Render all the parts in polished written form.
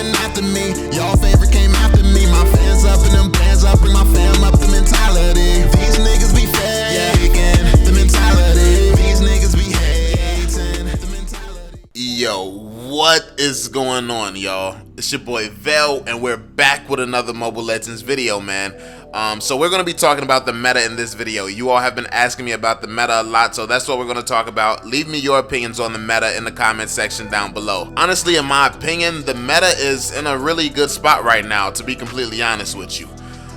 coming after me. Y'all favorite came after me. My fans up and them bands up, bring my fam up. The mentality, these niggas be faking. The mentality, these niggas be hating. The mentality. Yo, what is going on, y'all? It's your boy VeLL, and we're back with another Mobile Legends video, man. So we're going to be talking about the meta in this video. You all have been asking me about the meta a lot, so that's what we're going to talk about. Leave me your opinions on the meta in the comment section down below. Honestly, in my opinion, the meta is in a really good spot right now, to be completely honest with you.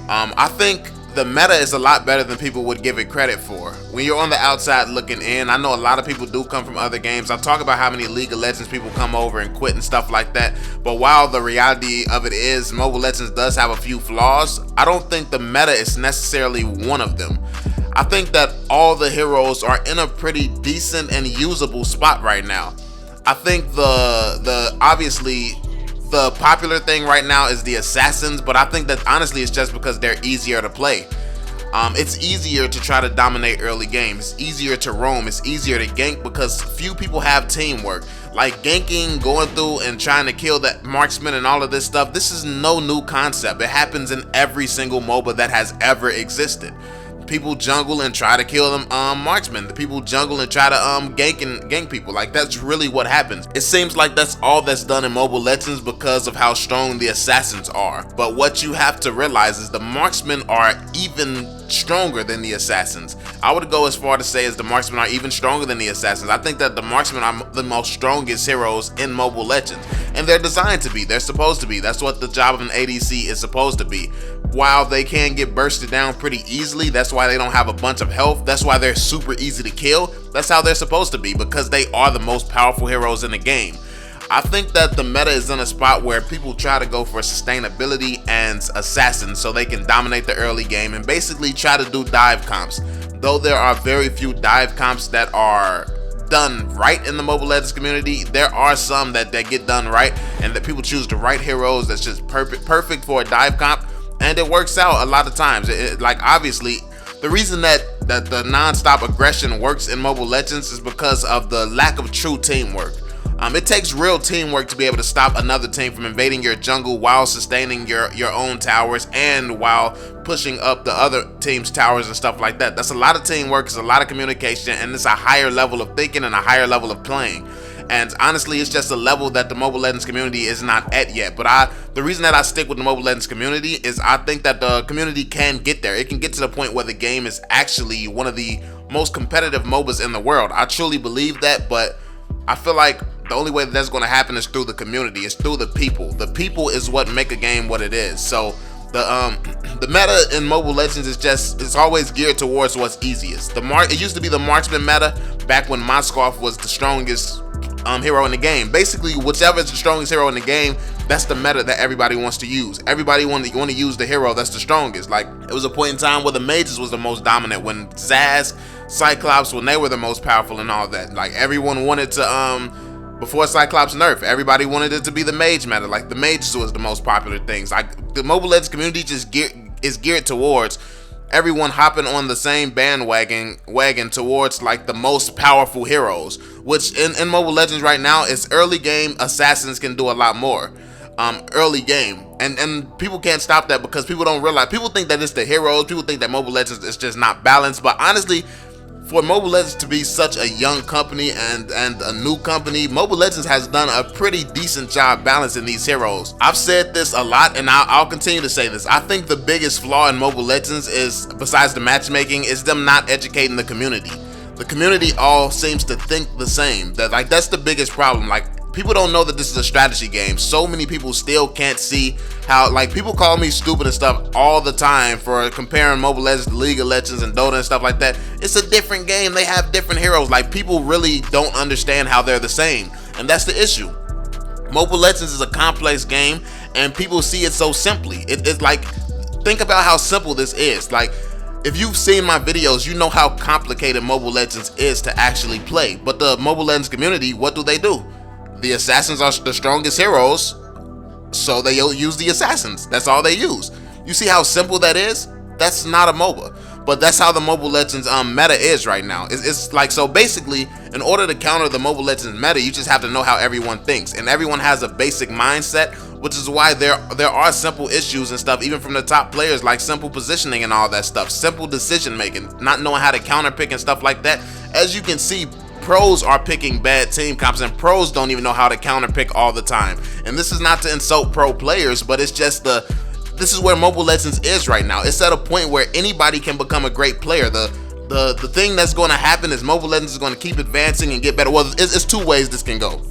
I think the meta is a lot better than people would give it credit for. When you're on the outside looking in, I know a lot of people do come from other games. I talk about how many League of Legends people come over and quit and stuff like that, but while the reality of it is Mobile Legends does have a few flaws, I don't think the meta is necessarily one of them. I think that all the heroes are in a pretty decent and usable spot right now. I think the obviously the popular thing right now is the assassins, but I think that honestly it's just because they're easier to play. It's easier to try to dominate early games. It's easier to roam. It's easier to gank because few people have teamwork. Like ganking, going through and trying to kill that marksman and all of this stuff, this is no new concept. It happens in every single MOBA that has ever existed. People jungle and try to kill them marksmen. The people jungle and try to gank people. Like, that's really what happens. It seems like that's all that's done in Mobile Legends because of how strong the assassins are. But what you have to realize is the marksmen are even stronger than the assassins. I would go as far to say as the marksmen are even stronger than the assassins. I think that the marksmen are the most strongest heroes in Mobile Legends, and they're designed to be. They're supposed to be. That's what the job of an ADC is supposed to be. While they can get bursted down pretty easily, that's why they don't have a bunch of health. That's why they're super easy to kill. That's how they're supposed to be, because they are the most powerful heroes in the game. I think that the meta is in a spot where people try to go for sustainability and assassins so they can dominate the early game and basically try to do dive comps. Though there are very few dive comps that are done right in the Mobile Legends community, there are some that get done right and that people choose the right heroes that's just perfect for a dive comp, and it works out a lot of times. Like, obviously, the reason that the non-stop aggression works in Mobile Legends is because of the lack of true teamwork. It takes real teamwork to be able to stop another team from invading your jungle while sustaining your own towers and while pushing up the other team's towers and stuff like that. That's a lot of teamwork, it's a lot of communication, and it's a higher level of thinking and a higher level of playing. And honestly, it's just a level that the Mobile Legends community is not at yet. But the reason that I stick with the Mobile Legends community is I think that the community can get there. It can get to the point where the game is actually one of the most competitive MOBAs in the world. I truly believe that, but I feel like the only way that that's going to happen is through the community. It's through the people. The people is what make a game what it is. So the meta in Mobile Legends is it's always geared towards what's easiest. It used to be the marksman meta back when Moskov was the strongest hero in the game. Basically, whichever is the strongest hero in the game, that's the meta that everybody wants to use. Everybody want to use the hero that's the strongest. Like, it was a point in time where the mages was the most dominant, when Zaz, Cyclops, when they were the most powerful and all that. Like, everyone wanted to before Cyclops nerf, everybody wanted it to be the mage meta. Like, the mages was the most popular things. Like, the Mobile Legends community just is geared towards everyone hopping on the same bandwagon towards like the most powerful heroes, which in Mobile Legends right now is early game. Assassins can do a lot more early game, and people can't stop that because people don't realize. People think that it's the heroes. People think that Mobile Legends is just not balanced, but honestly, for Mobile Legends to be such a young company and a new company, Mobile Legends has done a pretty decent job balancing these heroes. I've said this a lot, and I'll continue to say this. I think the biggest flaw in Mobile Legends is, besides the matchmaking, is them not educating the community. The community all seems to think the same. That's the biggest problem. Like, people don't know that this is a strategy game. So many people still can't see how, like, people call me stupid and stuff all the time for comparing Mobile Legends to League of Legends and Dota and stuff like that. It's a different game. They have different heroes. Like, people really don't understand how they're the same, and that's the issue. Mobile Legends is a complex game, and people see it so simply. It's like, think about how simple this is. Like, if you've seen my videos, you know how complicated Mobile Legends is to actually play. But the Mobile Legends community, what do? The assassins are the strongest heroes, so they use the assassins. That's all they use. You see how simple that is? That's not a MOBA, but that's how the Mobile Legends meta is right now. It's like, so basically, in order to counter the Mobile Legends meta, you just have to know how everyone thinks, and everyone has a basic mindset which is why there are simple issues and stuff, even from the top players, like simple positioning and all that stuff, simple decision making, not knowing how to counter pick and stuff like that. As you can see, pros are picking bad team comps, and pros don't even know how to counter pick all the time. And this is not to insult pro players, but it's just this is where Mobile Legends is right now. It's at a point where anybody can become a great player. The thing that's going to happen is Mobile Legends is going to keep advancing and get better. Well, it's two ways this can go.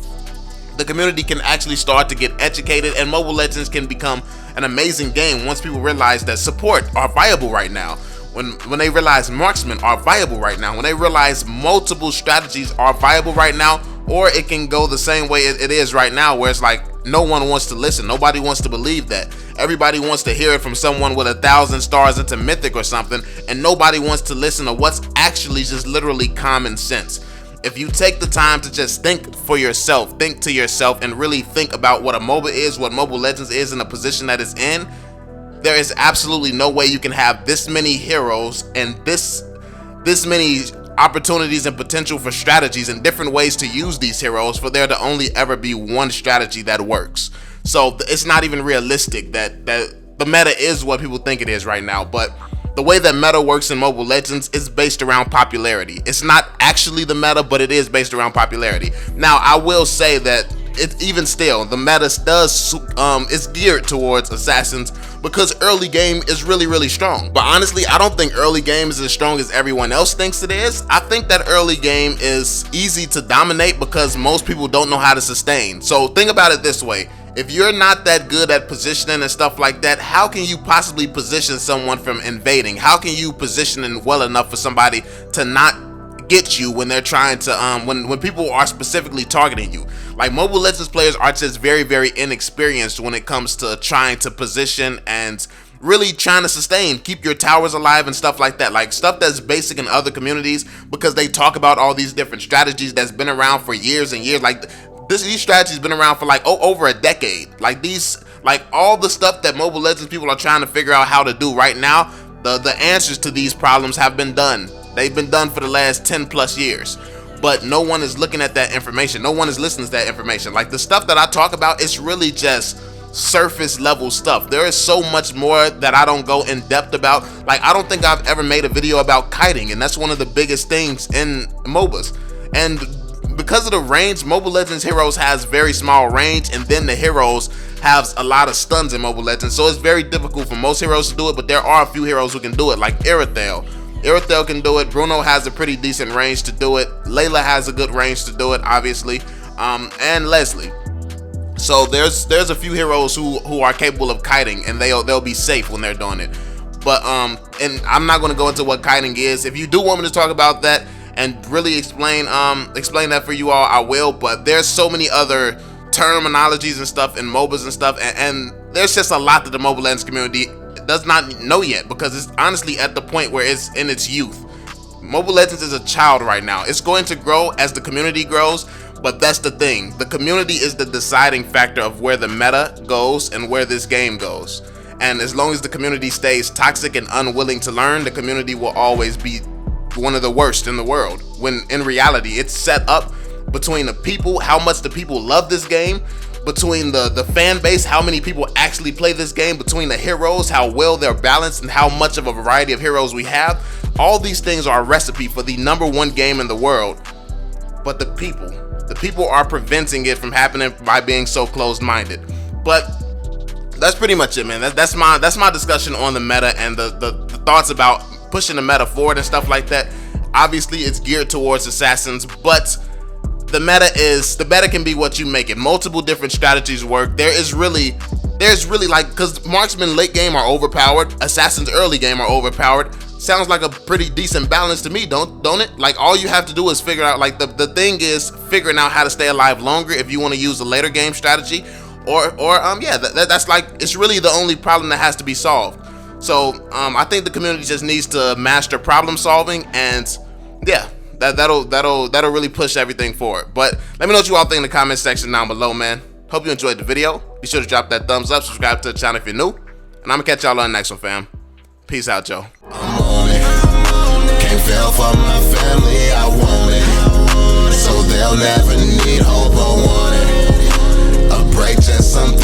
The community can actually start to get educated, and Mobile Legends can become an amazing game once people realize that support are viable right now. When they realize marksmen are viable right now, when they realize multiple strategies are viable right now, or it can go the same way it is right now, where it's like no one wants to listen, nobody wants to believe that. Everybody wants to hear it from someone with 1,000 stars into Mythic or something, and nobody wants to listen to what's actually just literally common sense. If you take the time to just think for yourself, think to yourself, and really think about what a MOBA is, what Mobile Legends is, in the position that it's in, there is absolutely no way you can have this many heroes and this many opportunities and potential for strategies and different ways to use these heroes for there to only ever be one strategy that works. So it's not even realistic that the meta is what people think it is right now. But the way that meta works in Mobile Legends is based around popularity. It's not actually the meta, but it is based around popularity. Now, I will say that even still, the meta is geared towards assassins because early game is really strong. But honestly, I don't think early game is as strong as everyone else thinks it is. I think that early game is easy to dominate because most people don't know how to sustain. So think about it this way. If you're not that good at positioning and stuff like that, how can you possibly position someone from invading? How can you position it well enough for somebody to not get you when they're trying to when people are specifically targeting you? Like, Mobile Legends players are just very inexperienced when it comes to trying to position and really trying to sustain, keep your towers alive and stuff like that. Like, stuff that's basic in other communities, because they talk about all these different strategies that's been around for years and years. Like, these strategies been around for like over a decade. Like all the stuff that Mobile Legends people are trying to figure out how to do right now, the answers to these problems have been done. They've been done for the last 10+ years. But no one is looking at that information. No one is listening to that information. Like, the stuff that I talk about, it's really just surface level stuff. There is so much more that I don't go in depth about. Like, I don't think I've ever made a video about kiting, and that's one of the biggest things in MOBAs. And because of the range, Mobile Legends heroes has very small range, and then the heroes have a lot of stuns in Mobile Legends, so it's very difficult for most heroes to do it. But there are a few heroes who can do it, like Irithel can do it. Bruno has a pretty decent range to do it. Layla has a good range to do it, obviously, and Leslie. So there's a few heroes who are capable of kiting, and they'll be safe when they're doing it. But and I'm not going to go into what kiting is. If you do want me to talk about that and really explain that for you all, I will. But there's so many other terminologies and stuff in MOBAs and stuff, and there's just a lot that the Mobile Legends community does not know yet, because it's honestly at the point where it's in its youth. Mobile Legends is a child right now. It's going to grow as the community grows, but that's the thing. The community is the deciding factor of where the meta goes and where this game goes. And as long as the community stays toxic and unwilling to learn, the community will always be one of the worst in the world, when in reality it's set up between the people, how much the people love this game, between the fan base, how many people actually play this game, between the heroes, how well they're balanced, and how much of a variety of heroes we have. All these things are a recipe for the #1 game in the world. But the people are preventing it from happening by being so closed-minded. But that's pretty much it, man. That's my discussion on the meta and the thoughts about pushing the meta forward and stuff like that. Obviously, it's geared towards assassins, but the meta can be what you make it. Multiple different strategies work. There's really like, because marksmen late game are overpowered, assassins early game are overpowered. Sounds like a pretty decent balance to me, don't it? Like, all you have to do is figure out, like, the thing is figuring out how to stay alive longer if you want to use a later game strategy, or yeah, that's like, it's really the only problem that has to be solved. So I think the community just needs to master problem solving, and yeah, that'll really push everything forward. But let me know what you all think in the comment section down below, man. Hope you enjoyed the video. Be sure to drop that thumbs up, subscribe to the channel if you're new, and I'm gonna catch y'all on the next one, fam. Peace out, Joe. I'm on it. Can't fail for my family, I want it. So they'll never need hope or want it. A break, just something